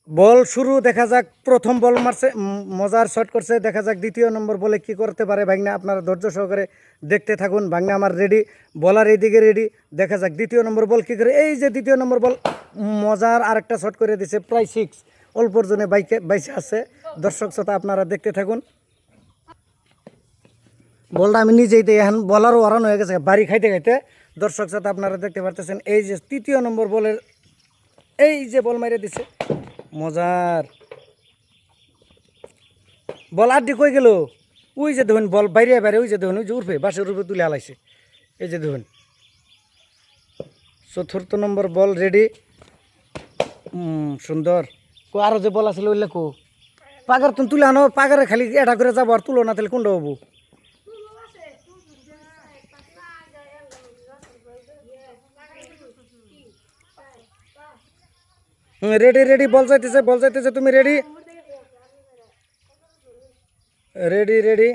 বল শুরু, দেখা যাক প্রথম বল মারছে, মজার শট করছে, দেখা যাক দ্বিতীয় নম্বর বলে কি করতে পারে ভাগনা। আপনারা ধৈর্য সহকারে দেখতে থাকুন। ভাগনা আমার রেডি, বলার এইদিকে রেডি, দেখা যাক দ্বিতীয় নম্বর বল কি করে। এই যে দ্বিতীয় নম্বর বল, মজার আরেকটা শট করে দিছে, প্রায় 6, অল্পর জন্য বাইসে আছে। দর্শক শ্রোতা আপনারা দেখতে থাকুন। বলটা আমি নিজেই দিই, এখন বলারও ওরান হয়ে গেছে বাড়ি খাইতে খাইতে। দর্শক শ্রোতা আপনারা দেখতে পারতেছেন, এই যে তৃতীয় নম্বর বলের এই যে বল মাইরে দিছে, মজার বল। আড্ডি কই গেল? ওই যে দেখুন বল বাইরে বাইরে, ওই যে দেখুন, ওই যে উঠবে বাসের উপরে তুলে হালাইছে, এই যে দেখুন। চতুর্থ নম্বর বল রেডি, সুন্দর। আরও যে বল আছিল ওইলে কো পাগার তুমি তুলে আনো, পাগারে খালি এটা করে যাবো, আর তুলো না তাহলে কোনটা হবো? রেডি রেডি, বল যাইতেছে, বল যাইতেছে, তুমি রেডি? Ready ready.